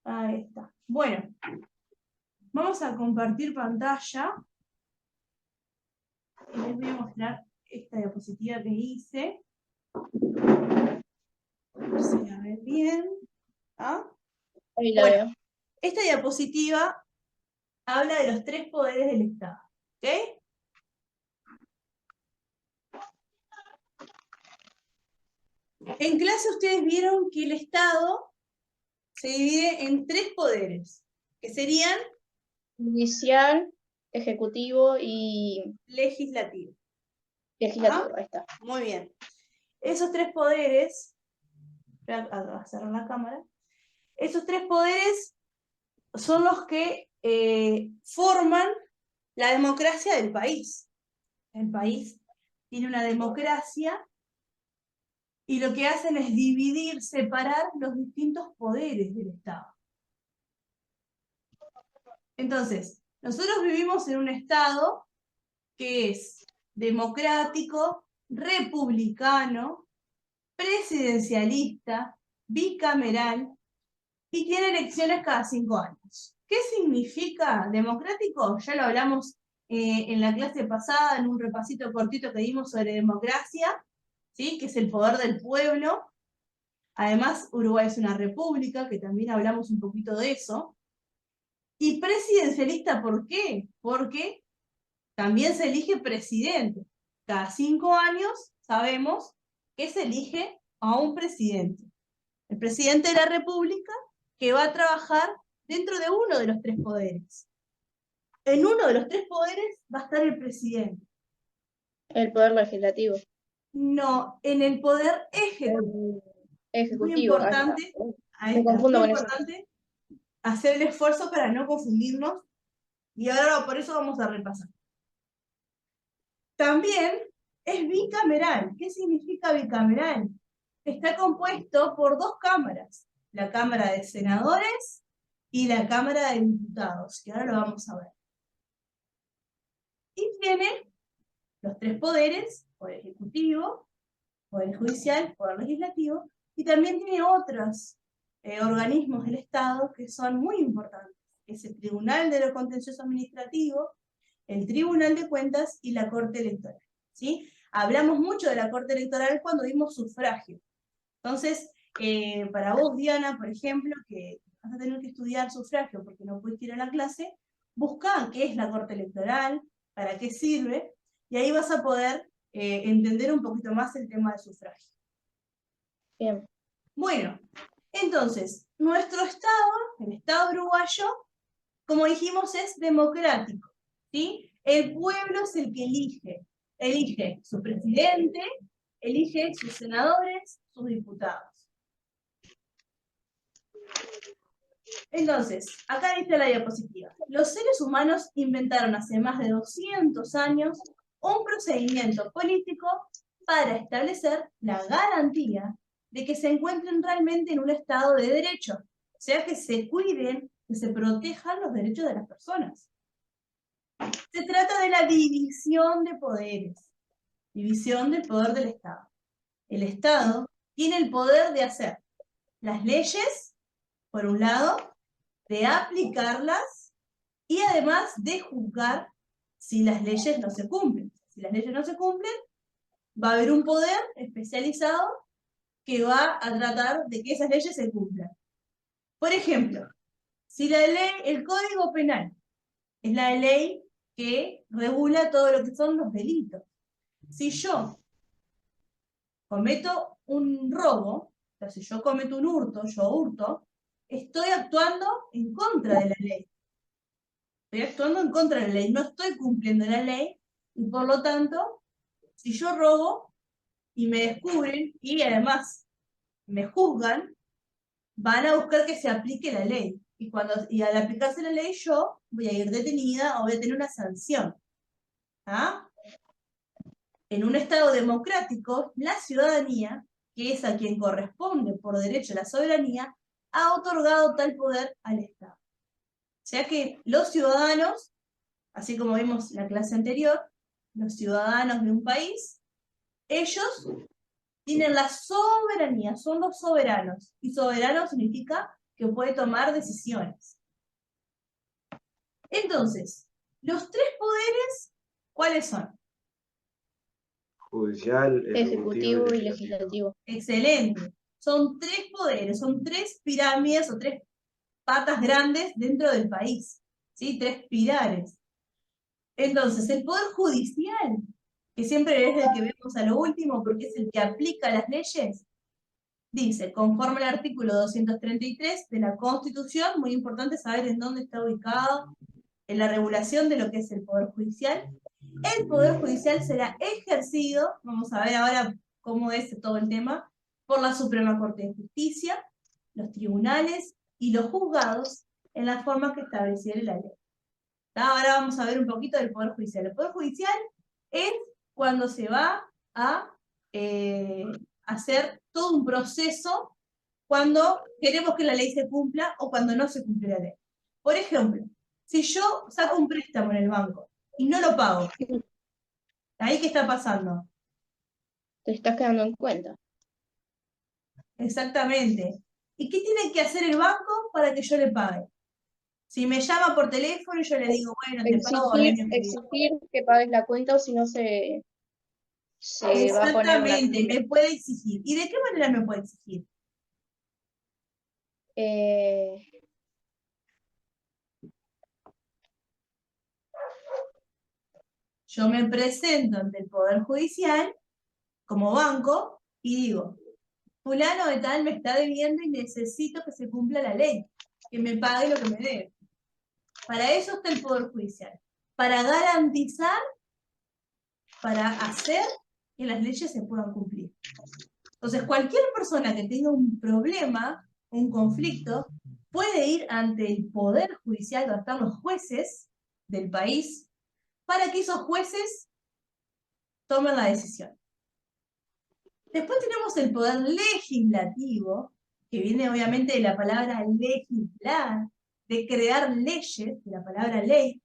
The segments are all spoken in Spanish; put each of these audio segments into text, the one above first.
Ahí está. Bueno, vamos a compartir pantalla. Y les voy a mostrar esta diapositiva que hice. A ver si la ven bien. ¿Ah? Ahí la Bueno, veo. esta diapositiva habla de los 3 poderes del Estado. ¿Ok? En clase ustedes vieron que el Estado se divide en 3 poderes, que serían Judicial, ejecutivo y legislativo. legislativo. ¿Ah? Ahí está. Muy bien. Esos 3 poderes, voy a cerrar la cámara, esos 3 poderes son los que forman la democracia del país. El país tiene una democracia y lo que hacen es dividir, separar los distintos poderes del Estado. Entonces, nosotros vivimos en un Estado que es democrático, republicano, presidencialista, bicameral y tiene elecciones cada 5 años. ¿Qué significa democrático? Ya lo hablamos en la clase pasada, en un repasito cortito que dimos sobre democracia, ¿sí? Que es el poder del pueblo. Además, Uruguay es una república, que también hablamos un poquito de eso. Y presidencialista, ¿por qué? Porque también se elige presidente. Cada 5 años sabemos que se elige a un presidente. El presidente de la República que va a trabajar dentro de uno de los 3 poderes. En uno de los 3 poderes va a estar el presidente. El poder legislativo. No, en el poder ejecutivo. Muy Ejecutivo. importante, ahí Me está, muy confundo con eso. importante hacer el esfuerzo para no confundirnos y ahora por eso vamos a repasar. También es bicameral. ¿Qué significa bicameral? Está compuesto por 2 cámaras, la Cámara de Senadores y la Cámara de Diputados, que ahora lo vamos a ver. Y tiene los 3 poderes, poder ejecutivo, poder judicial, poder legislativo, y también tiene otros organismos del Estado que son muy importantes, que es el Tribunal de lo Contencioso Administrativo, el Tribunal de Cuentas y la Corte Electoral. ¿Sí? Hablamos mucho de la Corte Electoral cuando vimos sufragio. Entonces, para vos, Diana, por ejemplo, que vas a tener que estudiar sufragio porque no pudiste ir a la clase, buscá qué es la Corte Electoral, para qué sirve, y ahí vas a poder entender un poquito más el tema del sufragio. Bien. Bueno, entonces, nuestro Estado, el Estado uruguayo, como dijimos, es democrático, ¿sí? El pueblo es el que elige su presidente, elige sus senadores, sus diputados. Entonces, acá dice la diapositiva. Los seres humanos inventaron hace más de 200 años un procedimiento político para establecer la garantía de que se encuentren realmente en un estado de derecho, o sea, que se cuiden, que se protejan los derechos de las personas. Se trata de la división de poderes, división del poder del Estado. El Estado tiene el poder de hacer las leyes, por un lado, de aplicarlas y además de juzgar si las leyes no se cumplen. Si las leyes no se cumplen, va a haber un poder especializado que va a tratar de que esas leyes se cumplan. Por ejemplo, si la ley, el Código Penal es la ley que regula todo lo que son los delitos. Si yo cometo un robo, o sea, si yo cometo un hurto, yo hurto, estoy actuando en contra de la ley. Estoy actuando en contra de la ley, no estoy cumpliendo la ley, y por lo tanto, si yo robo y me descubren, y además me juzgan, van a buscar que se aplique la ley. Y al aplicarse la ley, yo voy a ir detenida o voy a tener una sanción. ¿Ah? En un Estado democrático, la ciudadanía, que es a quien corresponde por derecho la soberanía, ha otorgado tal poder al Estado. O sea que los ciudadanos, así como vimos en la clase anterior, los ciudadanos de un país, ellos tienen la soberanía, son los soberanos. Y soberano significa que puede tomar decisiones. Entonces, los tres poderes, ¿cuáles son? Judicial, Ejecutivo y legislativo. Excelente. Son tres poderes, son tres pirámides o tres patas grandes dentro del país, ¿sí? Tres pilares. Entonces, el poder judicial, que siempre es el que vemos a lo último porque es el que aplica las leyes, dice, conforme al artículo 233 de la Constitución, muy importante saber en dónde está ubicado en la regulación de lo que es el Poder Judicial. El Poder Judicial será ejercido, vamos a ver ahora cómo es todo el tema, por la Suprema Corte de Justicia, los tribunales y los juzgados en la forma que estableciera la ley. Ahora vamos a ver un poquito del Poder Judicial. El Poder Judicial es cuando se va a hacer todo un proceso cuando queremos que la ley se cumpla o cuando no se cumple la ley. Por ejemplo, si yo saco un préstamo en el banco y no lo pago, ¿ahí qué está pasando? Te estás quedando en cuenta. Exactamente. ¿Y qué tiene que hacer el banco para que yo le pague? Si me llama por teléfono y yo le digo, bueno, te pago el año que viene. Exigir que pagues la cuenta o si no se va a poner una... Exactamente, me puede exigir. ¿Y de qué manera me puede exigir? Yo me presento ante el Poder Judicial como banco y digo, fulano de tal me está debiendo y necesito que se cumpla la ley, que me pague lo que me debe. Para eso está el Poder Judicial, para garantizar, para hacer que las leyes se puedan cumplir. Entonces, cualquier persona que tenga un problema, un conflicto, puede ir ante el Poder Judicial, donde están los jueces del país, para que esos jueces tomen la decisión. Después tenemos el poder legislativo, que viene obviamente de la palabra legislar, de crear leyes, de la palabra ley.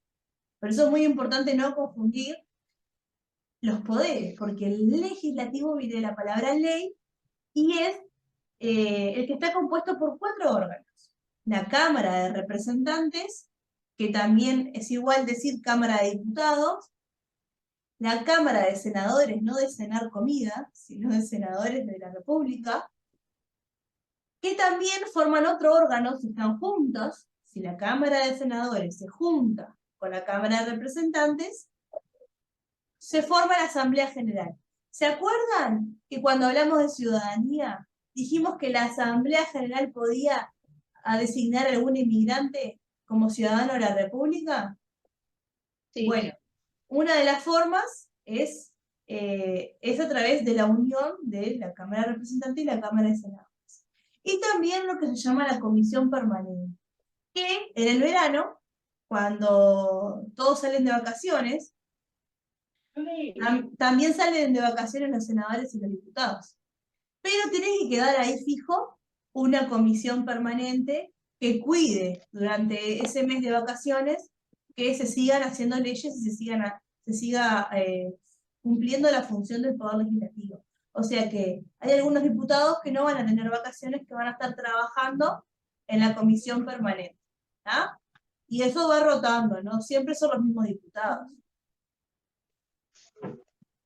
Por eso es muy importante no confundir los poderes, porque el legislativo viene de la palabra ley y es el que está compuesto por 4 órganos. La Cámara de Representantes, que también es igual decir Cámara de Diputados, la Cámara de Senadores, no de cenar comida, sino de senadores de la República, que también forman otro órgano si están juntos. Si la Cámara de Senadores se junta con la Cámara de Representantes, se forma la Asamblea General. ¿Se acuerdan que cuando hablamos de ciudadanía, dijimos que la Asamblea General podía designar a algún inmigrante como ciudadano de la República? Sí. Bueno, una de las formas es a través de la unión de la Cámara de Representantes y la Cámara de Senadores. Y también lo que se llama la Comisión Permanente, que en el verano, cuando todos salen de vacaciones, también salen de vacaciones los senadores y los diputados. Pero tiene que quedar ahí fijo una comisión permanente que cuide durante ese mes de vacaciones que se sigan haciendo leyes y se siga cumpliendo la función del Poder Legislativo. O sea que hay algunos diputados que no van a tener vacaciones, que van a estar trabajando en la comisión permanente. ¿Ah? Y eso va rotando, ¿no? Siempre son los mismos diputados.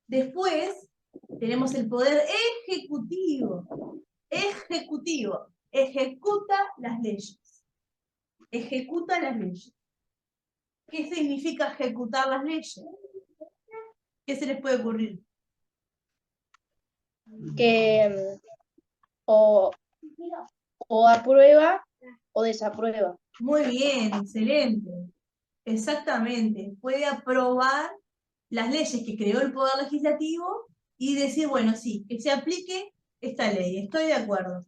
Después tenemos el poder ejecutivo. Ejecutivo. Ejecuta las leyes. Ejecuta las leyes. ¿Qué significa ejecutar las leyes? ¿Qué se les puede ocurrir? Que o aprueba o desaprueba. Muy bien, excelente. Exactamente. Puede aprobar las leyes que creó el Poder Legislativo y decir, bueno, sí, que se aplique esta ley, estoy de acuerdo.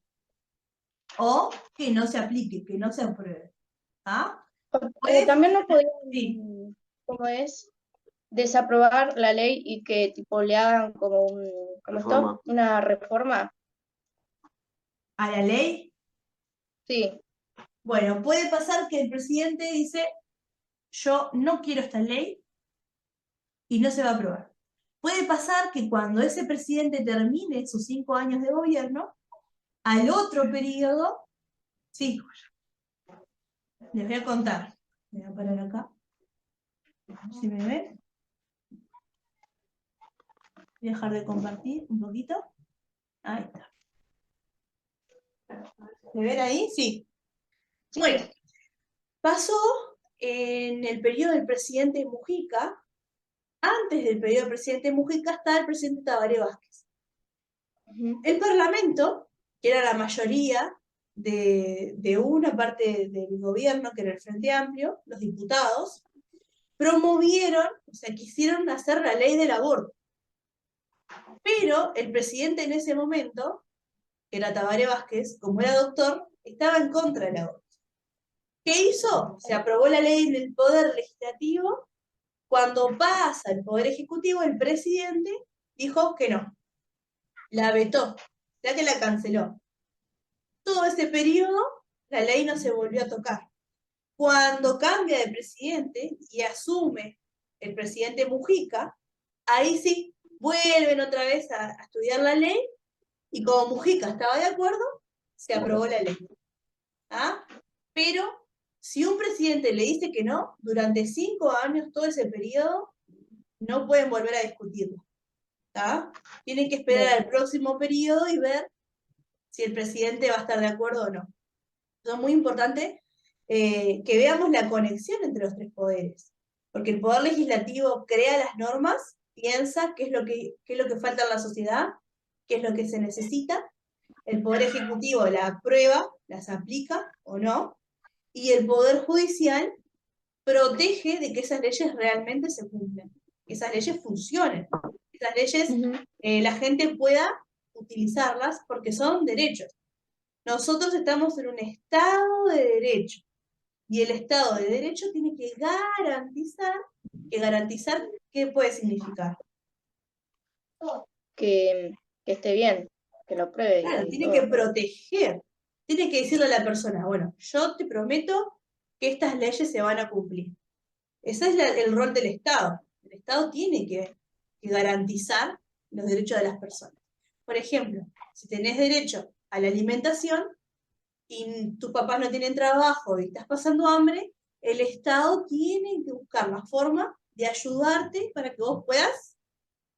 O que no se aplique, que no se apruebe. ¿Ah? También no podían, sí. ¿cómo es? Desaprobar la ley y que tipo le hagan como una reforma. ¿A la ley? Sí. Bueno, puede pasar que el presidente dice, yo no quiero esta ley y no se va a aprobar. Puede pasar que cuando ese presidente termine sus 5 años de gobierno, al otro periodo, sí. Les voy a contar. Voy a parar acá. Si me ven. Voy a dejar de compartir un poquito. Ahí está. ¿Se ven ahí? Sí. Bueno, pasó en el periodo del presidente Mujica. Antes del periodo del presidente Mujica está el presidente Tabaré Vázquez. El Parlamento, que era la mayoría de una parte del gobierno, que era el Frente Amplio, los diputados, promovieron, o sea, quisieron hacer la ley del aborto. Pero el presidente en ese momento, que era Tabaré Vázquez, como era doctor, estaba en contra del aborto. ¿Qué hizo? Se aprobó la ley en el Poder Legislativo. Cuando pasa el Poder Ejecutivo, el presidente dijo que no. La vetó, ya que la canceló. Todo ese periodo, la ley no se volvió a tocar. Cuando cambia de presidente y asume el presidente Mujica, ahí sí vuelven otra vez a estudiar la ley, y como Mujica estaba de acuerdo, se aprobó la ley. ¿Ah? Pero si un presidente le dice que no, durante 5 años, todo ese periodo, no pueden volver a discutirlo. ¿Ah? Tienen que esperar al próximo periodo y ver si el presidente va a estar de acuerdo o no. Eso es muy importante que veamos la conexión entre los tres poderes. Porque el poder legislativo crea las normas, piensa qué es lo que falta en la sociedad, qué es lo que se necesita. El poder ejecutivo la aprueba, las aplica o no. Y el poder judicial protege de que esas leyes realmente se cumplan, que esas leyes funcionen, que esas leyes la gente pueda utilizarlas porque son derechos. Nosotros estamos en un Estado de Derecho, y el Estado de Derecho tiene que garantizar, ¿qué puede significar? Que esté bien, que lo pruebe. Claro, tiene que proteger, tiene que decirle a la persona, bueno, yo te prometo que estas leyes se van a cumplir. Ese es el rol del Estado. El Estado tiene que garantizar los derechos de las personas. Por ejemplo, si tenés derecho a la alimentación y tus papás no tienen trabajo y estás pasando hambre, el Estado tiene que buscar la forma de ayudarte para que vos puedas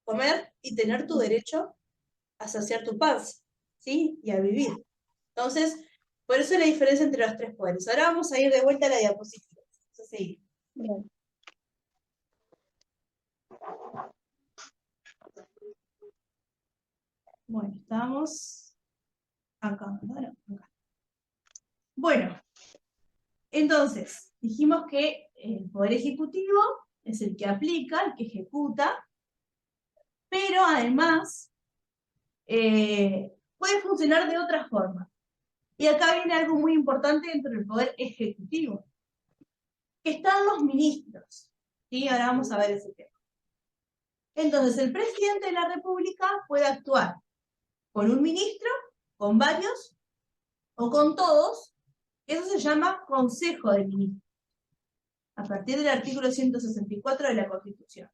comer y tener tu derecho a saciar tu panza, ¿sí? Y a vivir. Entonces, por eso es la diferencia entre los tres poderes. Ahora vamos a ir de vuelta a la diapositiva. Vamos a seguir. Bien. Bueno, estamos acá, ¿verdad? Acá. Bueno, entonces, dijimos que el Poder Ejecutivo es el que aplica, el que ejecuta, pero además puede funcionar de otra forma. Y acá viene algo muy importante dentro del Poder Ejecutivo, que están los ministros. ¿Sí? Ahora vamos a ver ese tema. Entonces, el presidente de la República puede actuar con un ministro, con varios o con todos. Eso se llama Consejo de Ministros, a partir del artículo 164 de la Constitución.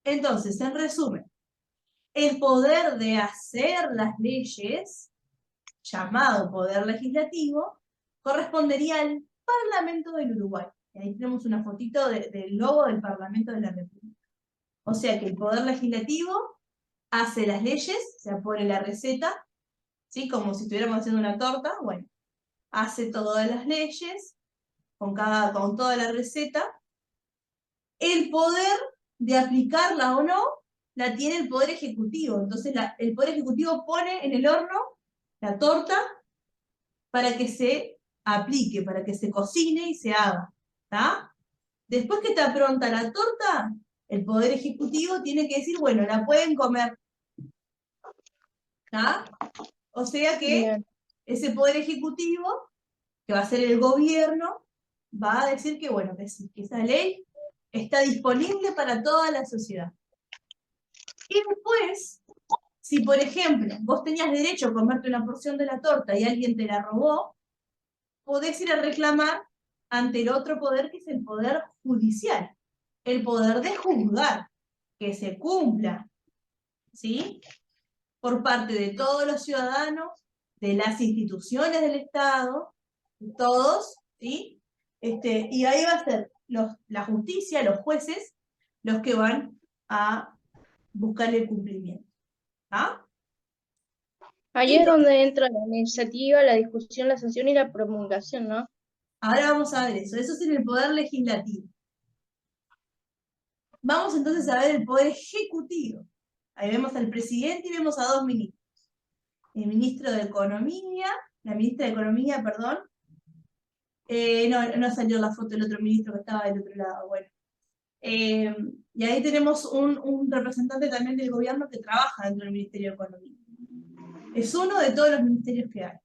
Entonces, en resumen, el poder de hacer las leyes, llamado poder legislativo, correspondería al Parlamento del Uruguay. Y ahí tenemos una fotito del logo del Parlamento de la República. O sea que el poder legislativo hace las leyes, se pone la receta, ¿sí? Como si estuviéramos haciendo una torta, bueno, hace todas las leyes, con toda la receta. El poder de aplicarla o no, la tiene el Poder Ejecutivo. Entonces el Poder Ejecutivo pone en el horno la torta para que se aplique, para que se cocine y se haga. ¿Tá? Después que está pronta la torta, el Poder Ejecutivo tiene que decir, bueno, la pueden comer. ¿Tá? O sea que Bien. ese Poder Ejecutivo, que va a ser el gobierno, va a decir que, bueno, que esa ley está disponible para toda la sociedad. Y después, si por ejemplo vos tenías derecho a comerte una porción de la torta y alguien te la robó, podés ir a reclamar ante el otro poder, que es el poder judicial, el poder de juzgar, que se cumpla, ¿sí? Por parte de todos los ciudadanos, de las instituciones del Estado, todos ¿sí? Y ahí va a ser la justicia, los jueces, los que van a buscar el cumplimiento. ¿Ah? Ahí es donde entra la iniciativa, la discusión, la sanción y la promulgación, ¿no? Ahora vamos a ver eso. Eso es en el poder legislativo. Vamos entonces a ver el poder ejecutivo. Ahí vemos al presidente y vemos a dos ministros. El ministro de Economía, la ministra de Economía, perdón. No salió la foto del otro ministro que estaba del otro lado. Bueno. Y ahí tenemos un representante también del gobierno que trabaja dentro del Ministerio de Economía. Es uno de todos los ministerios que hay.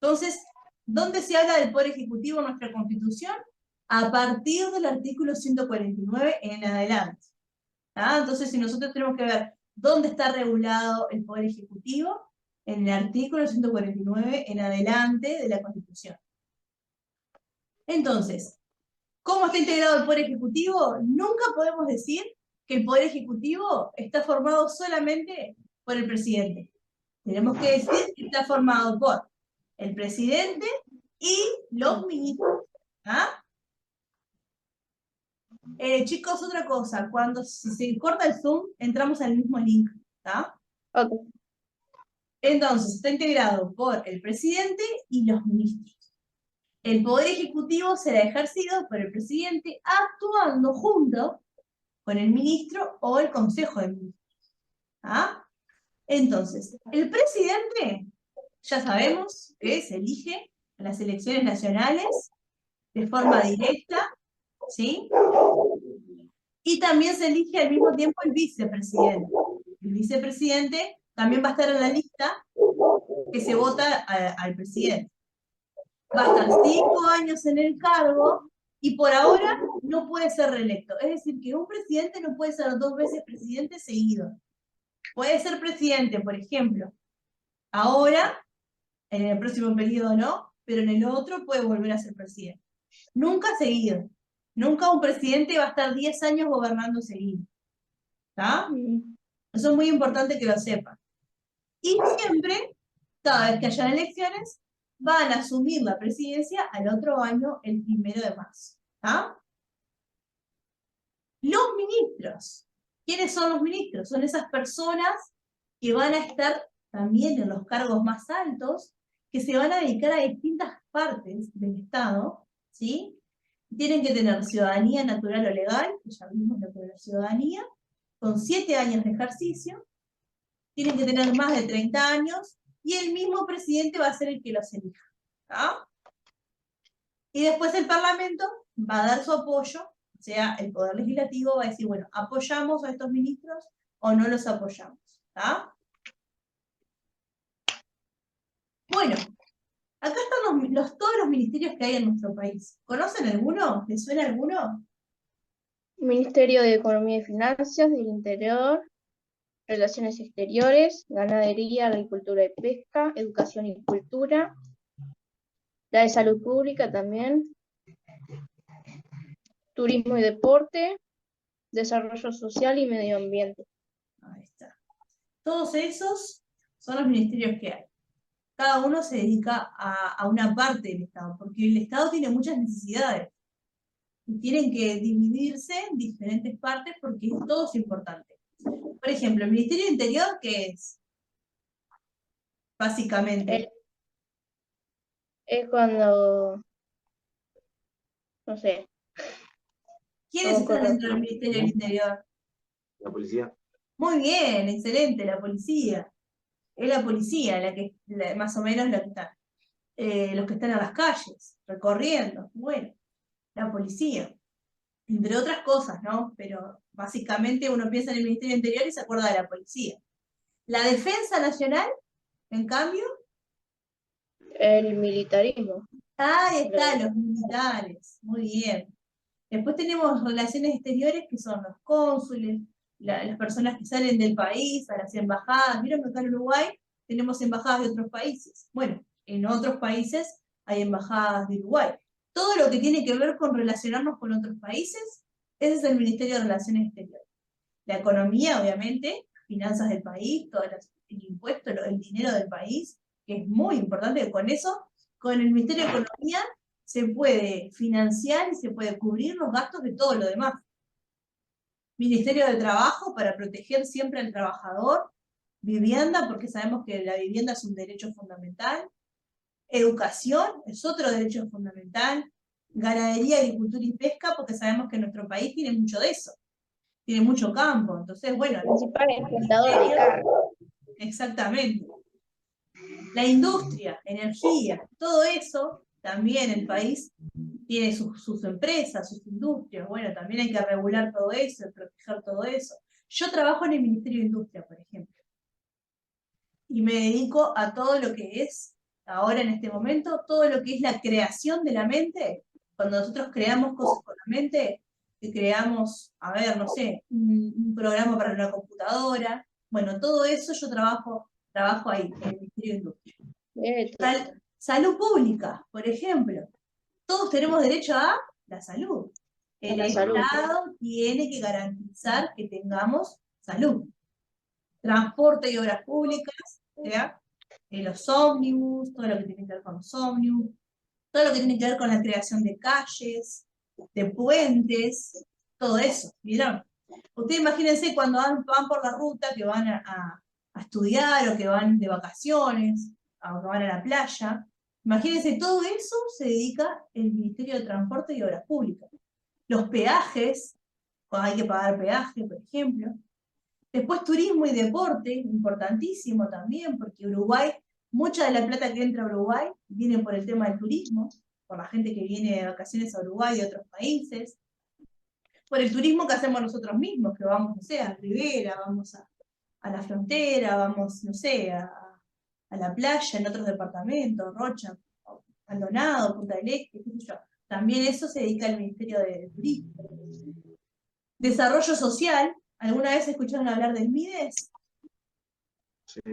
Entonces, ¿dónde se habla del Poder Ejecutivo en nuestra Constitución? A partir del artículo 149 en adelante. ¿Ah? Entonces, si nosotros tenemos que ver dónde está regulado el Poder Ejecutivo, en el artículo 149 en adelante de la Constitución. Entonces, ¿cómo está integrado el Poder Ejecutivo? Nunca podemos decir que el Poder Ejecutivo está formado solamente por el presidente. Tenemos que decir que está formado por el presidente y los ministros. ¿Ah? Chicos, otra cosa, si se corta el Zoom, entramos al mismo link. ¿Tá? Okay. Entonces, está integrado por el presidente y los ministros. El poder ejecutivo será ejercido por el presidente actuando junto con el ministro o el consejo de ministros. ¿Ah? Entonces, el presidente, ya sabemos que se elige en las elecciones nacionales de forma directa, ¿sí? Y también se elige al mismo tiempo el vicepresidente. El vicepresidente también va a estar en la lista que se vota al presidente. Va a estar 5 años en el cargo y por ahora no puede ser reelecto. Es decir, que un presidente no puede ser 2 veces presidente seguido. Puede ser presidente, por ejemplo, ahora, en el próximo periodo no, pero en el otro puede volver a ser presidente. Nunca seguido. Nunca un presidente va a estar 10 años gobernando seguido. ¿Está? Eso es muy importante que lo sepan. Y siempre, cada vez que hayan elecciones, van a asumir la presidencia al otro año, el 1 de marzo. ¿Está? Los ministros. ¿Quiénes son los ministros? Son esas personas que van a estar también en los cargos más altos, que se van a dedicar a distintas partes del Estado, ¿sí? Tienen que tener ciudadanía natural o legal, que ya vimos lo que es la ciudadanía, con 7 años de ejercicio, tienen que tener más de 30 años, y el mismo presidente va a ser el que los elija. ¿Ah? Y después el Parlamento va a dar su apoyo, o sea, el Poder Legislativo va a decir, bueno, ¿apoyamos a estos ministros o no los apoyamos? ¿Ah? Bueno, acá están todos los ministerios que hay en nuestro país. ¿Conocen alguno? ¿Les suena alguno? Ministerio de Economía y Finanzas, del Interior, Relaciones Exteriores, Ganadería, Agricultura y Pesca, Educación y Cultura, la de Salud Pública también, Turismo y Deporte, Desarrollo Social y Medio Ambiente. Ahí está. Todos esos son los ministerios que hay. Cada uno se dedica a una parte del Estado, porque el Estado tiene muchas necesidades. Y tienen que dividirse en diferentes partes porque todo es importante. Por ejemplo, el Ministerio de Interior, ¿qué es? Básicamente. Es cuando, no sé. ¿Quiénes están dentro del Ministerio del Interior? La policía. Muy bien, excelente, la policía. Es la policía más o menos los que están en las calles, recorriendo. Bueno, la policía. Entre otras cosas, ¿no? Pero básicamente uno piensa en el Ministerio del Interior y se acuerda de la policía. La Defensa Nacional, en cambio. El militarismo. Ahí está, los militares. Muy bien. Después tenemos relaciones exteriores, que son los cónsules, las personas que salen del país, a las embajadas. Vieron que acá en Uruguay tenemos embajadas de otros países. Bueno, en otros países hay embajadas de Uruguay. Todo lo que tiene que ver con relacionarnos con otros países, ese es el Ministerio de Relaciones Exteriores. La economía, obviamente, finanzas del país, el impuesto, el dinero del país, que es muy importante, que con eso, con el Ministerio de Economía, se puede financiar y se puede cubrir los gastos de todo lo demás. Ministerio de Trabajo para proteger siempre al trabajador, vivienda, porque sabemos que la vivienda es un derecho fundamental, educación es otro derecho fundamental, ganadería, agricultura y pesca, porque sabemos que nuestro país tiene mucho de eso, tiene mucho campo, entonces, bueno, Principal exportador de carne. exactamente. La industria, energía, todo eso, también el país tiene sus empresas, sus industrias, bueno, también hay que regular todo eso, proteger todo eso. Yo trabajo en el Ministerio de Industria, por ejemplo, y me dedico a todo lo que es, ahora en este momento, todo lo que es la creación de la mente. Cuando nosotros creamos cosas con la mente, que creamos, a ver, no sé, un programa para una computadora, bueno, todo eso yo trabajo ahí, en el Ministerio de Industria. Salud pública, por ejemplo. Todos tenemos derecho a la salud. El Estado tiene que garantizar que tengamos salud. Transporte y obras públicas, ¿ya? Los ómnibus, todo lo que tiene que ver con los ómnibus, todo lo que tiene que ver con la creación de calles, de puentes, todo eso, ¿vieron? Ustedes imagínense cuando van por la ruta, que van a estudiar, o que van de vacaciones, o que van a la playa. Imagínense, todo eso se dedica el Ministerio de Transporte y Obras Públicas. Los peajes, cuando hay que pagar peaje, por ejemplo. Después turismo y deporte, importantísimo también, porque Uruguay, mucha de la plata que entra a Uruguay viene por el tema del turismo, por la gente que viene de vacaciones a Uruguay y a otros países, por el turismo que hacemos nosotros mismos, que vamos, no sé, a Rivera, vamos a la frontera, vamos, no sé, a la playa en otros departamentos, Rocha, Maldonado, Punta del Este, qué sé yo. También eso se dedica al Ministerio de Turismo. Desarrollo social, ¿alguna vez escucharon hablar del MIDES?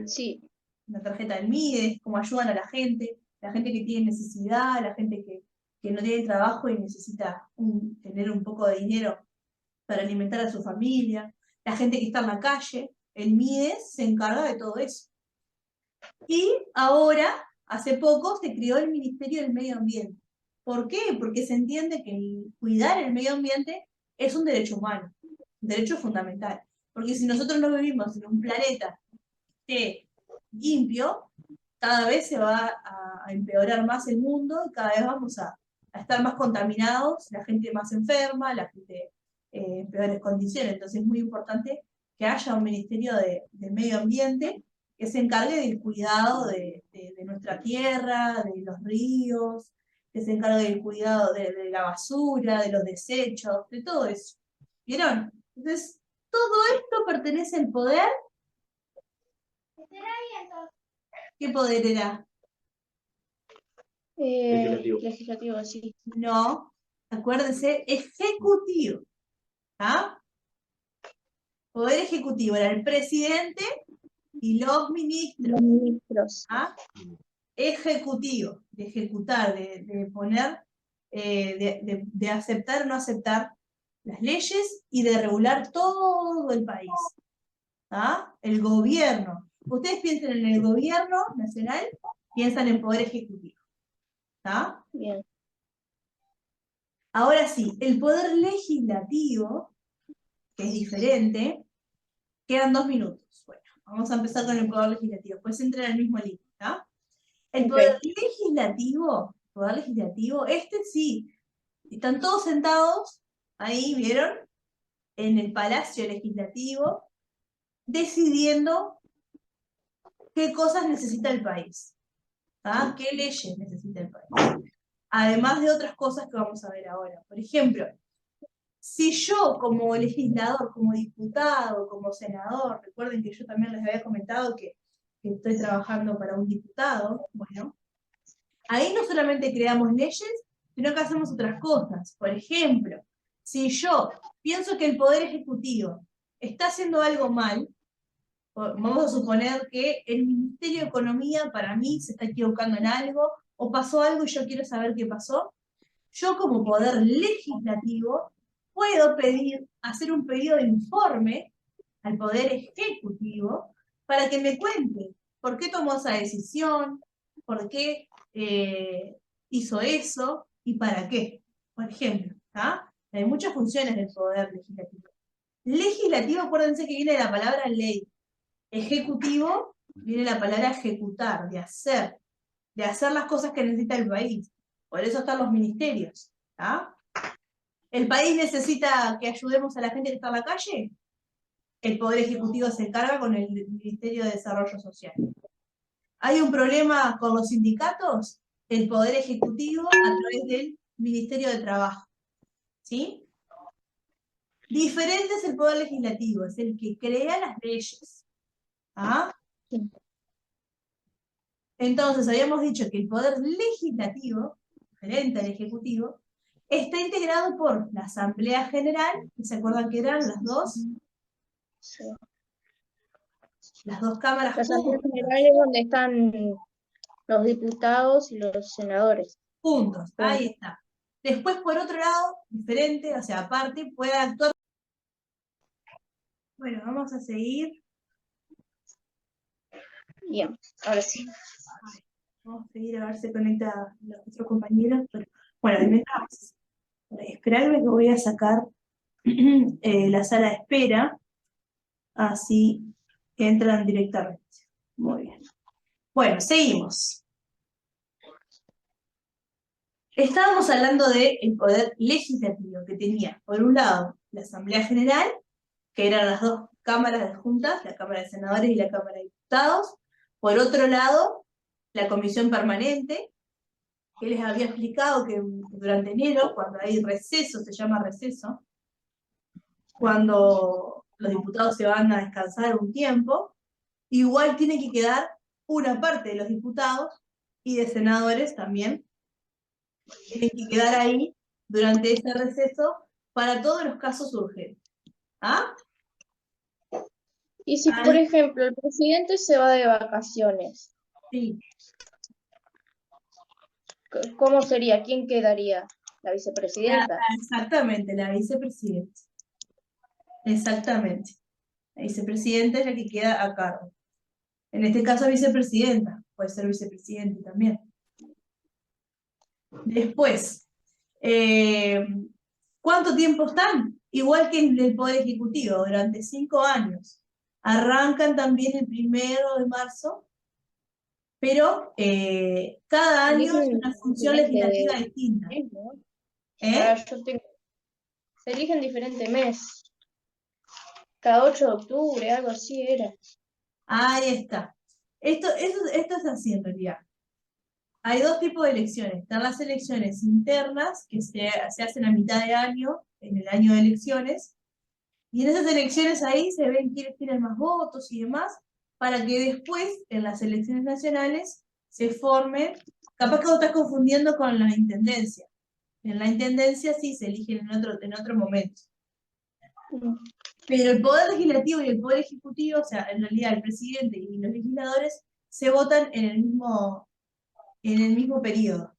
Sí. La tarjeta del MIDES, cómo ayudan a la gente que tiene necesidad, la gente que no tiene trabajo y necesita tener un poco de dinero para alimentar a su familia, la gente que está en la calle, el MIDES se encarga de todo eso. Y ahora, hace poco, se creó el Ministerio del Medio Ambiente. ¿Por qué? Porque se entiende que cuidar el medio ambiente es un derecho humano, un derecho fundamental. Porque si nosotros no vivimos en un planeta que limpio, cada vez se va a empeorar más el mundo y cada vez vamos a estar más contaminados, la gente más enferma, la gente en peores condiciones. Entonces es muy importante que haya un Ministerio de Medio Ambiente que se encargue del cuidado de nuestra tierra, de los ríos, que se encargue del cuidado de la basura, de los desechos, de todo eso. ¿Vieron? Entonces, todo esto pertenece al poder. ¿Qué poder era? Legislativo, sí. No, acuérdense, ejecutivo. ¿Ah? Poder ejecutivo era el presidente y los ministros. ¿Ah? Ejecutivo, de ejecutar, de poner, de aceptar o no aceptar las leyes y de regular todo el país. ¿Ah? El gobierno. Ustedes piensan en el gobierno nacional, piensan en poder ejecutivo. ¿Está? Bien. Ahora sí, el poder legislativo, que es diferente, quedan 2 minutos. Bueno, vamos a empezar con el poder legislativo, pues entra en el mismo link, ¿está? El poder legislativo, este sí, están todos sentados, ahí, ¿vieron? En el Palacio Legislativo, decidiendo qué cosas necesita el país, ¿tá? ¿Qué leyes necesita el país? Además de otras cosas que vamos a ver ahora. Por ejemplo, si yo como legislador, como diputado, como senador, recuerden que yo también les había comentado que estoy trabajando para un diputado, bueno, ahí no solamente creamos leyes, sino que hacemos otras cosas. Por ejemplo, si yo pienso que el Poder Ejecutivo está haciendo algo mal, vamos a suponer que el Ministerio de Economía para mí se está equivocando en algo, o pasó algo y yo quiero saber qué pasó, yo como Poder Legislativo puedo hacer un pedido de informe al Poder Ejecutivo para que me cuente por qué tomó esa decisión, por qué hizo eso, y para qué. Por ejemplo, ¿tá? Hay muchas funciones del poder legislativo. Legislativo, acuérdense que viene de la palabra ley. Ejecutivo, viene la palabra ejecutar, de hacer las cosas que necesita el país. Por eso están los ministerios. ¿Tá? ¿El país necesita que ayudemos a la gente que está en la calle? El Poder Ejecutivo se encarga con el Ministerio de Desarrollo Social. ¿Hay un problema con los sindicatos? El Poder Ejecutivo a través del Ministerio de Trabajo. ¿Sí? Diferente es el Poder Legislativo, es el que crea las leyes. ¿Ah? Sí. Entonces, habíamos dicho que el Poder Legislativo, diferente al Ejecutivo, está integrado por la Asamblea General, que se acuerdan que eran las dos Sí. cámaras La Asamblea juntas. General es donde están los diputados y los senadores. Puntos, ahí está. Después, por otro lado, diferente, o sea, aparte, puede actuar. Bueno, vamos a seguir. Bien, ahora sí. Vamos a seguir a ver si se conecta los otros compañeros. Pero, bueno, mientras, esperarme que voy a sacar la sala de espera, así entran directamente. Muy bien. Bueno, seguimos. Estábamos hablando del poder legislativo que tenía, por un lado, la Asamblea General, que eran las dos cámaras juntas, la Cámara de Senadores y la Cámara de Diputados. Por otro lado, la Comisión Permanente, que les había explicado que durante enero, cuando hay receso, se llama receso, cuando los diputados se van a descansar un tiempo, igual tiene que quedar una parte de los diputados y de senadores también, tienen que quedar ahí durante ese receso para todos los casos urgentes. ¿Ah? Y si, por ejemplo, el presidente se va de vacaciones, Sí. ¿cómo sería? ¿Quién quedaría? ¿La vicepresidenta? Exactamente, la vicepresidenta. Exactamente. La vicepresidenta es la que queda a cargo. En este caso, vicepresidenta. Puede ser vicepresidente también. Después, ¿cuánto tiempo están? Igual que en el Poder Ejecutivo, durante 5 años. Arrancan también el 1 de marzo, pero cada año es Eligen una función diferente legislativa distinta. mes, ¿no? ¿Eh? Se eligen diferente mes. Cada 8 de octubre, algo así era. Ahí está. Esto es así en realidad. Hay dos tipos de elecciones. Están las elecciones internas, que se hacen a mitad de año, en el año de elecciones, y en esas elecciones ahí se ven quiénes tienen más votos y demás, para que después, en las elecciones nacionales, se formen. Capaz que vos estás confundiendo con la intendencia. En la intendencia sí se eligen en otro momento. Pero el Poder Legislativo y el Poder Ejecutivo, o sea, en realidad el presidente y los legisladores, se votan en el mismo periodo,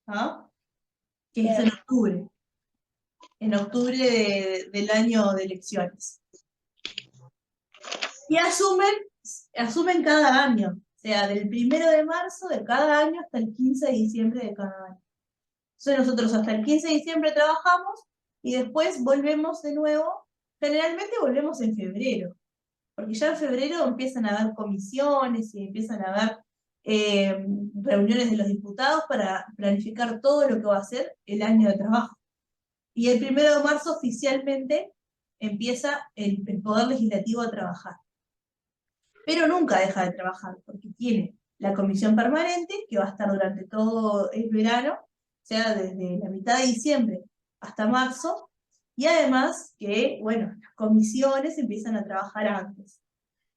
¿ah? Que es en octubre. En octubre del año de elecciones. Y asumen cada año, o sea, del 1 de marzo de cada año hasta el 15 de diciembre de cada año. Entonces nosotros hasta el 15 de diciembre trabajamos y después volvemos de nuevo. Generalmente volvemos en febrero, porque ya en febrero empiezan a haber comisiones y empiezan a haber reuniones de los diputados para planificar todo lo que va a ser el año de trabajo. Y el 1 de marzo oficialmente empieza el Poder Legislativo a trabajar. Pero nunca deja de trabajar, porque tiene la Comisión Permanente, que va a estar durante todo el verano, o sea, desde la mitad de diciembre hasta marzo, y además que, bueno, las comisiones empiezan a trabajar antes.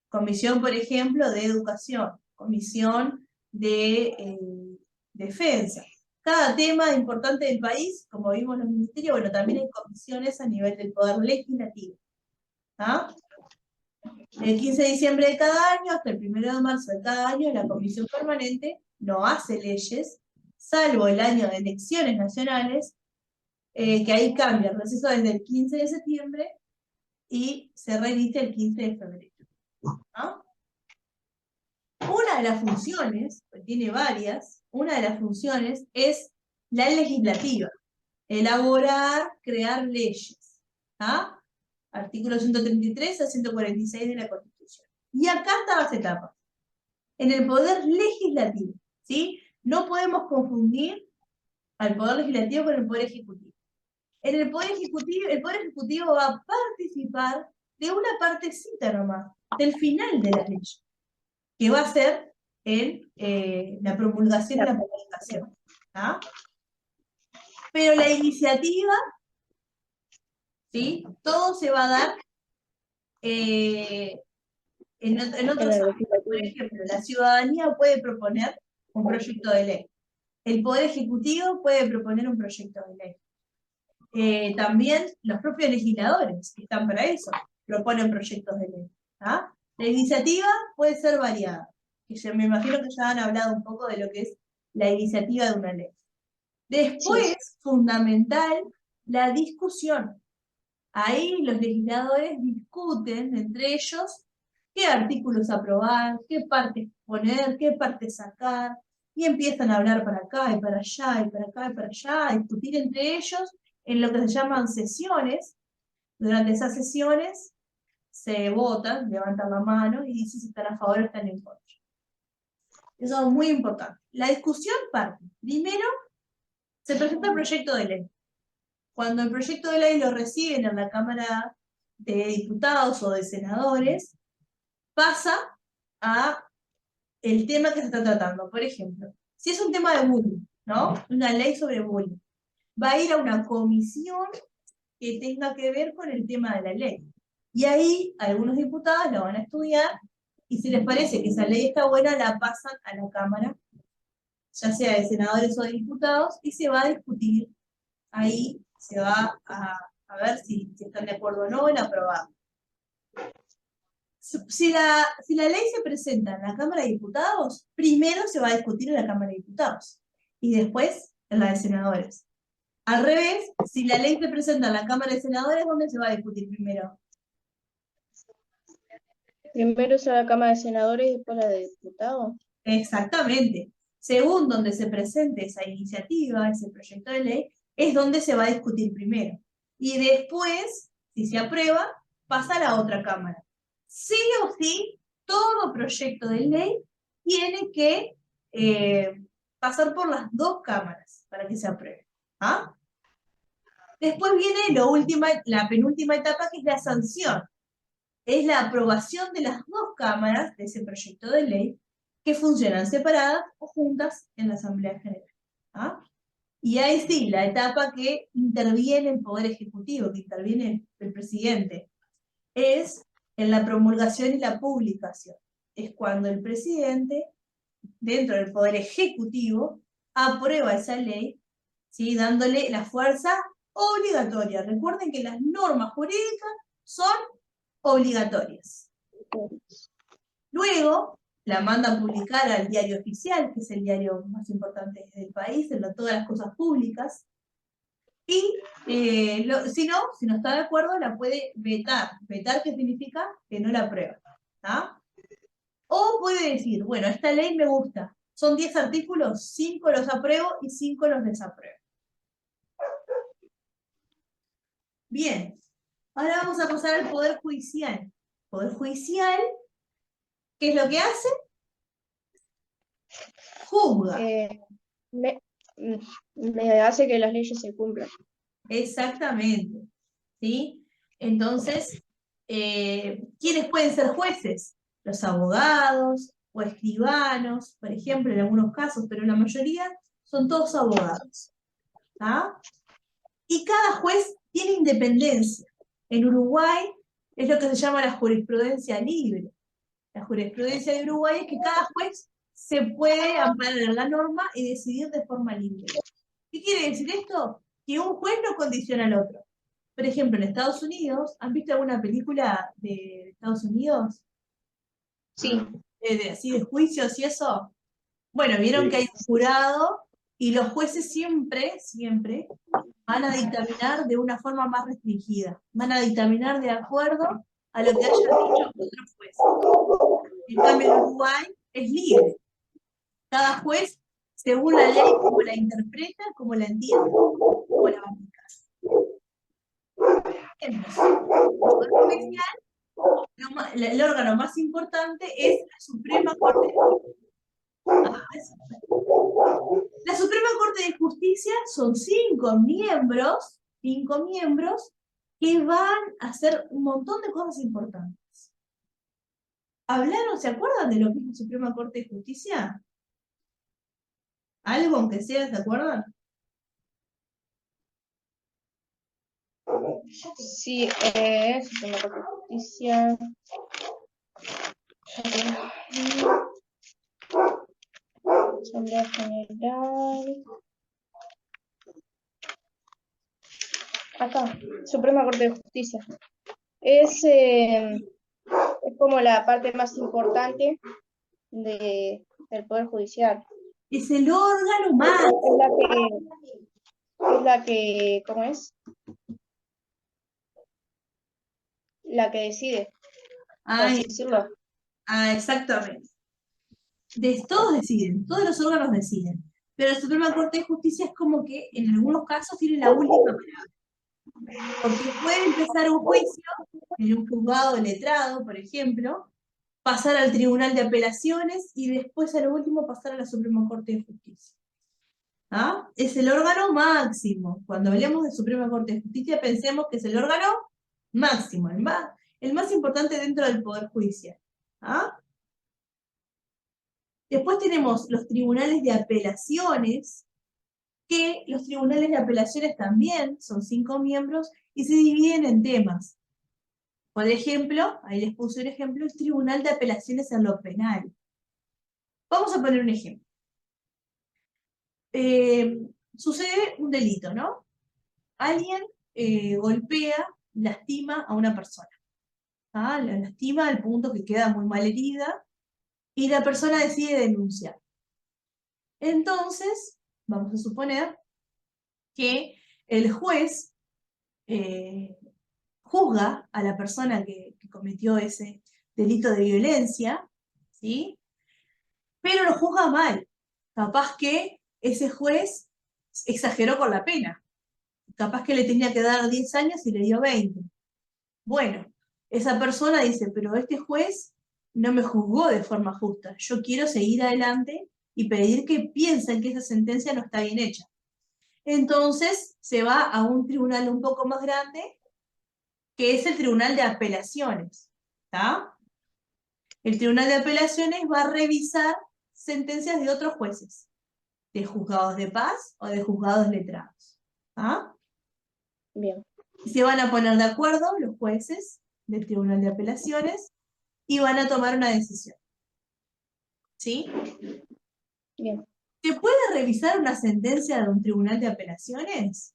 Comisión, por ejemplo, de Educación, Comisión de Defensa. Cada tema importante del país, como vimos en los ministerios, bueno, también hay comisiones a nivel del Poder Legislativo. ¿Ah? El 15 de diciembre de cada año hasta el 1 de marzo de cada año, la Comisión Permanente no hace leyes, salvo el año de elecciones nacionales, que ahí cambia el receso desde el 15 de septiembre y se reinicia el 15 de febrero. ¿No? Una de las funciones, pues tiene varias, una de las funciones es La legislativa, elaborar, crear leyes. ¿Ah? Artículo 133 a 146 de la Constitución. Y acá están las etapas. En el poder legislativo, ¿sí? No podemos confundir al poder legislativo con el poder ejecutivo. En el poder ejecutivo va a participar de una partecita nomás, del final de la ley, que va a ser la promulgación y la publicación. ¿Ah? Pero la iniciativa, ¿sí? Todo se va a dar en otros ámbitos. Por ejemplo, la ciudadanía puede proponer un proyecto de ley. El Poder Ejecutivo puede proponer un proyecto de ley. También los propios legisladores, que están para eso, proponen proyectos de ley. ¿Ah? La iniciativa puede ser variada. Que me imagino que ya han hablado un poco de lo que es la iniciativa de una ley. Después, sí, fundamental, la discusión. Ahí los legisladores discuten entre ellos qué artículos aprobar, qué partes poner, qué partes sacar, y empiezan a hablar para acá y para allá y para acá y para allá, a discutir entre ellos en lo que se llaman sesiones. Durante esas sesiones se votan, levantan la mano y dicen si están a favor o están en contra. Eso es muy importante. La discusión parte. Primero, se presenta el proyecto de ley. Cuando el proyecto de ley lo reciben en la Cámara de Diputados o de Senadores, pasa a el tema que se está tratando. Por ejemplo, si es un tema de bullying, ¿no? Una ley sobre bullying, va a ir a una comisión que tenga que ver con el tema de la ley. Y ahí algunos diputados la van a estudiar y si les parece que esa ley está buena, la pasan a la Cámara, ya sea de senadores o de diputados, y se va a discutir. Ahí se va a ver si están de acuerdo o no en aprobar. Si la ley se presenta en la Cámara de Diputados, primero se va a discutir en la Cámara de Diputados y después en la de Senadores. Al revés, si la ley se presenta en la Cámara de Senadores, ¿dónde se va a discutir primero? Primero es a la Cámara de Senadores y después la de Diputados. Exactamente. Según donde se presente esa iniciativa, ese proyecto de ley, es donde se va a discutir primero. Y después, si se aprueba, pasa a la otra Cámara. Sí o sí, todo proyecto de ley tiene que pasar por las dos cámaras para que se apruebe. ¿Ah? Después viene la penúltima etapa, que es la sanción. Es la aprobación de las dos cámaras de ese proyecto de ley, que funcionan separadas o juntas en la Asamblea General. ¿Ah? Y ahí sí, la etapa que interviene el Poder Ejecutivo, que interviene el presidente, es en la promulgación y la publicación. Es cuando el presidente, dentro del Poder Ejecutivo, aprueba esa ley, ¿sí? Dándole la fuerza obligatoria. Recuerden que las normas jurídicas son obligatorias. Luego, la manda a publicar al diario oficial, que es el diario más importante del país, en todas las cosas públicas. Y si no está de acuerdo, la puede vetar. Vetar, ¿qué significa? Que no la aprueba. ¿Ah? O puede decir, bueno, esta ley me gusta. Son 10 artículos, 5 los apruebo y 5 los desapruebo. Bien, ahora vamos a pasar al Poder Judicial. Poder Judicial, ¿qué es lo que hace? Juzga. Me hace que las leyes se cumplan. Exactamente. ¿Sí? Entonces, ¿quiénes pueden ser jueces? Los abogados o escribanos, por ejemplo, en algunos casos, pero en la mayoría son todos abogados. ¿Ah? Y cada juez tiene independencia. En Uruguay es lo que se llama la jurisprudencia libre. La jurisprudencia de Uruguay es que cada juez se puede amparar en la norma y decidir de forma libre. ¿Qué quiere decir esto? Que un juez no condiciona al otro. Por ejemplo, en Estados Unidos, ¿han visto alguna película de Estados Unidos? Sí. Así de juicios y eso. Bueno, vieron que hay un jurado y los jueces siempre van a dictaminar de una forma más restringida. Van a dictaminar de acuerdo a lo que hayan dicho otros jueces. En cambio, en Uruguay es libre. Cada juez según la ley, cómo la interpreta, cómo la entiende, cómo la va a aplicar. Entonces, el Poder Judicial, el órgano más importante es la Suprema Corte de Justicia. La Suprema Corte de Justicia son 5 miembros que van a hacer un montón de cosas importantes. ¿Hablaron, se acuerdan de lo que es la Suprema Corte de Justicia? ¿Algo aunque sea, se acuerdan? Sí, Suprema Corte de Justicia. Asamblea General. Acá, Suprema Corte de Justicia. Es como la parte más importante del Poder Judicial. Es el órgano más. Es la que, ¿cómo es? La que decide, por así decirlo. Exactamente. Todos deciden, todos los órganos deciden. Pero la Suprema Corte de Justicia es como que en algunos casos tiene la última palabra. Porque puede empezar un juicio en un juzgado de letrado, por ejemplo, pasar al Tribunal de Apelaciones y después a lo último pasar a la Suprema Corte de Justicia. ¿Ah? Es el órgano máximo. Cuando hablemos de Suprema Corte de Justicia pensemos que es el órgano máximo, el más importante dentro del Poder Judicial. ¿Ah? Después tenemos los tribunales de apelaciones, que los tribunales de apelaciones también son 5 miembros y se dividen en temas. Por ejemplo, ahí les puse un ejemplo, el Tribunal de Apelaciones en lo penal. Vamos a poner un ejemplo. Sucede un delito, ¿no? Alguien golpea, lastima a una persona. ¿Ah? La lastima al punto que queda muy mal herida y la persona decide denunciar. Entonces, vamos a suponer que el juez juzga a la persona que cometió ese delito de violencia, ¿sí? Pero lo juzga mal. Capaz que ese juez exageró con la pena. Capaz que le tenía que dar 10 años y le dio 20. Bueno, esa persona dice, pero este juez no me juzgó de forma justa. Yo quiero seguir adelante y pedir que piensen que esa sentencia no está bien hecha. Entonces se va a un tribunal un poco más grande, que es el Tribunal de Apelaciones. ¿Está? El Tribunal de Apelaciones va a revisar sentencias de otros jueces, de juzgados de paz o de juzgados letrados. ¿Ah? Bien. Y se van a poner de acuerdo los jueces del Tribunal de Apelaciones y van a tomar una decisión. ¿Sí? Bien. ¿Se puede revisar una sentencia de un Tribunal de Apelaciones?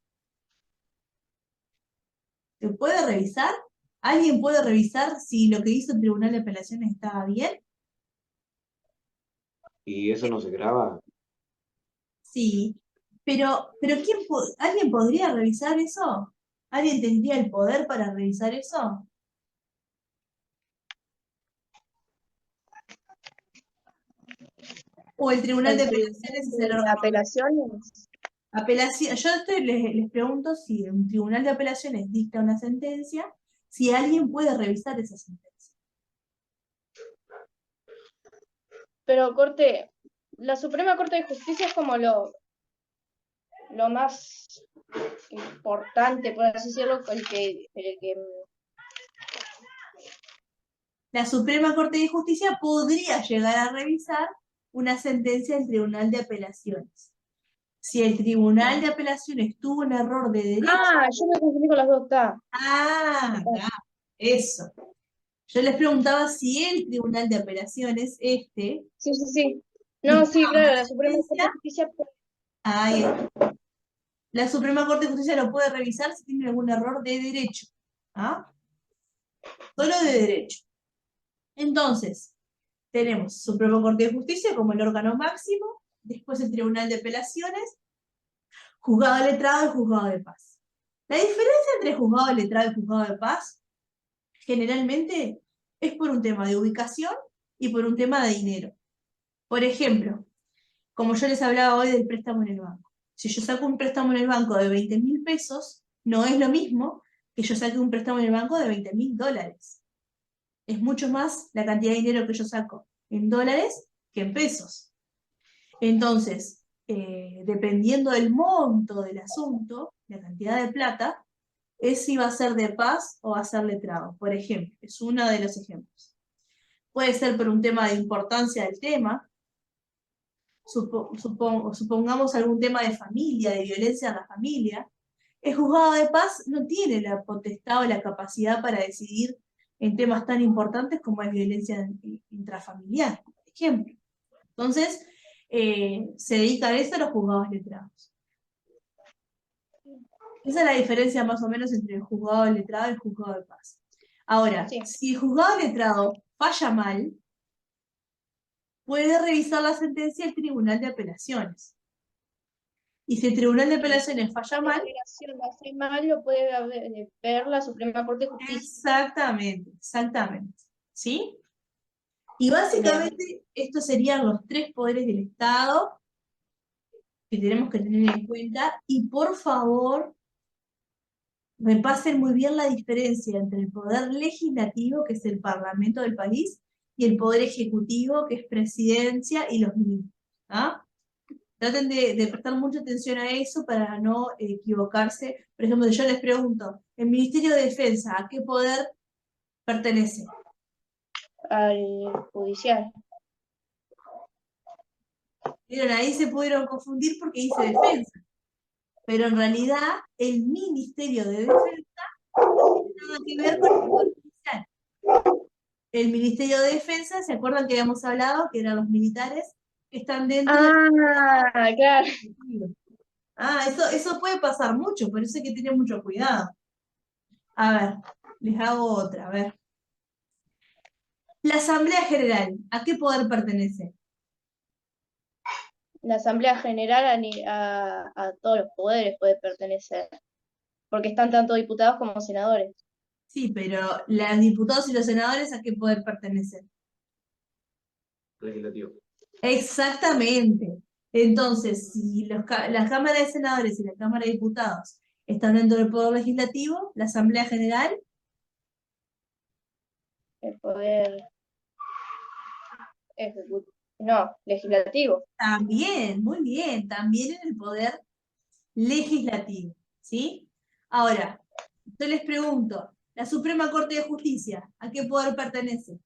¿Se puede revisar? ¿Alguien puede revisar si lo que hizo el Tribunal de Apelaciones estaba bien? ¿Y eso no se graba? Sí, pero ¿alguien podría revisar eso? ¿Alguien tendría el poder para revisar eso? ¿O el Tribunal de Apelaciones es el órgano? Apelaciones. Yo les pregunto si un Tribunal de Apelaciones dicta una sentencia, si alguien puede revisar esa sentencia. Pero la Suprema Corte de Justicia es como lo más importante, por así decirlo, el que La Suprema Corte de Justicia podría llegar a revisar una sentencia del Tribunal de Apelaciones. Si el Tribunal de Apelaciones tuvo un error de derecho... yo me confundí con las dos, está. Eso. Yo les preguntaba si el Tribunal de Apelaciones, Sí. No, sí, claro, la Suprema Corte de Justicia. La Suprema Corte de Justicia lo puede revisar si tiene algún error de derecho. ¿Ah? Solo de derecho. Entonces, tenemos Suprema Corte de Justicia como el órgano máximo, después el Tribunal de Apelaciones, juzgado de letrado y juzgado de paz. La diferencia entre juzgado de letrado y juzgado de paz, generalmente, es por un tema de ubicación y por un tema de dinero. Por ejemplo, Como yo les hablaba hoy del préstamo en el banco. Si yo saco un préstamo en el banco de 20.000 pesos, no es lo mismo que yo saque un préstamo en el banco de 20.000 dólares. Es mucho más la cantidad de dinero que yo saco en dólares que en pesos. Entonces, dependiendo del monto del asunto, la cantidad de plata, es si va a ser de paz o va a ser letrado. Por ejemplo, es uno de los ejemplos. Puede ser por un tema de importancia del tema, supongamos algún tema de familia, de violencia en la familia. El juzgado de paz no tiene la potestad o la capacidad para decidir en temas tan importantes como es violencia intrafamiliar, por ejemplo. Entonces, se dedica a eso los juzgados letrados. Esa es la diferencia más o menos entre el juzgado letrado y el juzgado de paz. Ahora, Sí. si el juzgado letrado falla mal, puede revisar la sentencia el Tribunal de Apelaciones. Y si el Tribunal de Apelaciones falla mal, Hace mal, lo puede ver la Suprema Corte de Justicia. exactamente, exactamente. ¿Sí? Y básicamente estos serían los tres poderes del Estado que tenemos que tener en cuenta. Y por favor, repasen muy bien la diferencia entre el poder legislativo, que es el Parlamento del país, y el poder ejecutivo, que es presidencia y los ministros. ¿Ah? Traten de prestar mucha atención a eso para no equivocarse. Por ejemplo, yo les pregunto, ¿el Ministerio de Defensa a qué poder pertenece? Al judicial. Vieron, ahí se pudieron confundir porque dice defensa. Pero en realidad, el Ministerio de Defensa no tiene nada que ver con el Poder Judicial. El Ministerio de Defensa, ¿se acuerdan que habíamos hablado? Que eran los militares que están dentro Ah, claro. del... eso puede pasar mucho, por eso hay que tener mucho cuidado. A ver, les hago otra, a ver. La Asamblea General, ¿a qué poder pertenece? La Asamblea General a todos los poderes puede pertenecer, porque están tanto diputados como senadores. Sí, pero los diputados y los senadores, ¿a qué poder pertenecen? Legislativo. Exactamente. Entonces, si la Cámara de Senadores y la Cámara de Diputados están dentro del Poder Legislativo, la Asamblea General El poder ejecutivo. No, legislativo. también, muy bien, también en el Poder Legislativo. ¿Sí? Ahora, yo les pregunto, la Suprema Corte de Justicia, ¿a qué poder pertenece?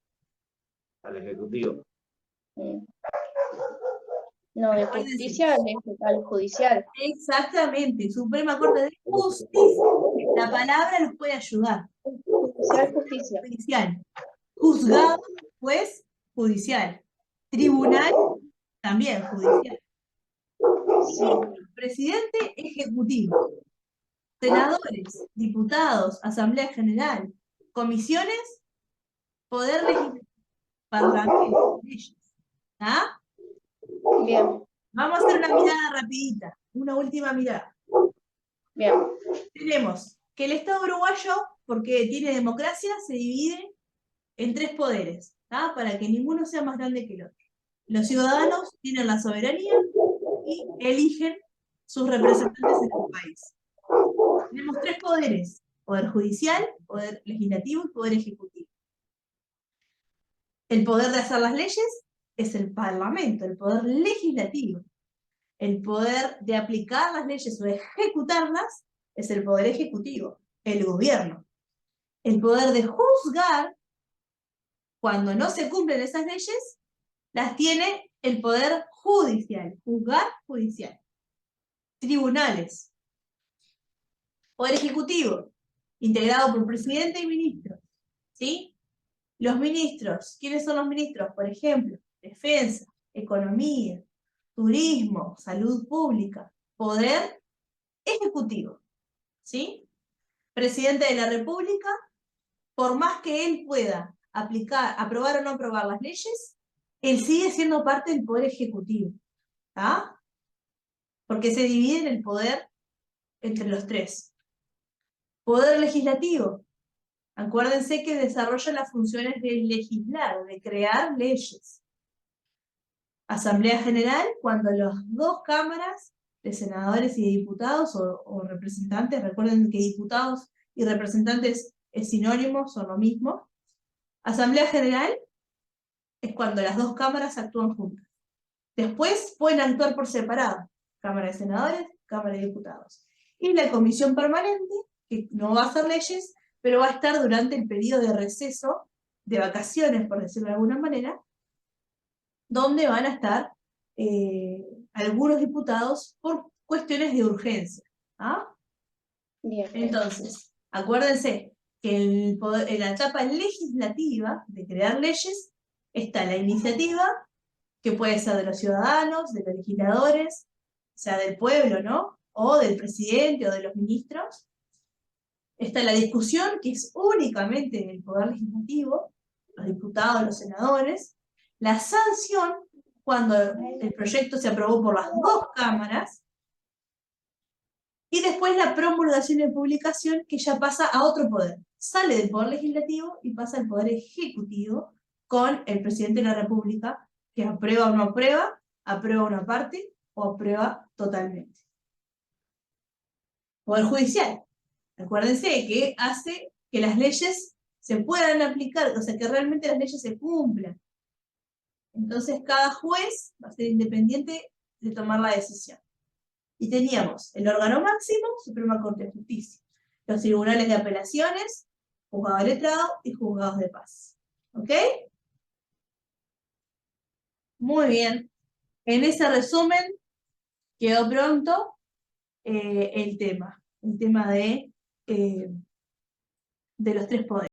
Al Ejecutivo. No, de Acuérdense. justicia al judicial. Exactamente, Suprema Corte de Justicia. La palabra nos puede ayudar. Judicial, justicia. Judicial. Juzgado, juez, judicial. Tribunal, también judicial. Presidente, ejecutivo. Senadores, diputados, Asamblea General, comisiones, poder legislativo, parlamento, leyes. ¿Ah? Bien, Vamos a hacer una mirada rapidita, una última mirada. bien. Tenemos que el Estado uruguayo, porque tiene democracia, se divide en tres poderes, ¿tá? Para que ninguno sea más grande que el otro. Los ciudadanos tienen la soberanía y eligen sus representantes en el país. Tenemos tres poderes: poder judicial, poder legislativo y poder ejecutivo. El poder de hacer las leyes es el Parlamento, el poder legislativo. El poder de aplicar las leyes o de ejecutarlas es el poder ejecutivo, el gobierno. El poder de juzgar, cuando no se cumplen esas leyes, las tiene el poder judicial, juzgar judicial. Tribunales. Poder ejecutivo, integrado por presidente y ministros. ¿Sí? Los ministros, ¿quiénes son los ministros? Por ejemplo, defensa, economía, turismo, salud pública, poder ejecutivo. ¿Sí? Presidente de la República, por más que él pueda aprobar o no aprobar las leyes, él sigue siendo parte del poder ejecutivo. ¿Ah? Porque se divide en el poder entre los tres. Poder legislativo. Acuérdense que desarrolla las funciones de legislar, de crear leyes. Asamblea General, cuando las dos cámaras de senadores y de diputados o representantes, recuerden que diputados y representantes es sinónimo, son lo mismo. Asamblea General es cuando las dos cámaras actúan juntas. Después pueden actuar por separado, Cámara de Senadores, Cámara de Diputados. Y la Comisión Permanente, que no va a hacer leyes, pero va a estar durante el periodo de receso, de vacaciones, por decirlo de alguna manera, donde van a estar algunos diputados por cuestiones de urgencia. ¿Ah? Bien. Entonces, acuérdense que en la etapa legislativa de crear leyes está la iniciativa, que puede ser de los ciudadanos, de los legisladores, o sea, del pueblo, ¿no? O del presidente o de los ministros. Está la discusión, que es únicamente del poder legislativo, los diputados, los senadores. La sanción, cuando el proyecto se aprobó por las dos cámaras. Y después la promulgación y publicación, que ya pasa a otro poder. Sale del poder legislativo y pasa al poder ejecutivo con el presidente de la República, que aprueba o no aprueba una parte o aprueba totalmente. Poder judicial. Acuérdense que hace que las leyes se puedan aplicar, o sea, que realmente las leyes se cumplan. Entonces cada juez va a ser independiente de tomar la decisión. Y teníamos el órgano máximo, Suprema Corte de Justicia, los tribunales de apelaciones, juzgados de letrado y juzgados de paz. ¿Ok? Muy bien. En ese resumen quedó pronto el tema de los tres poderes.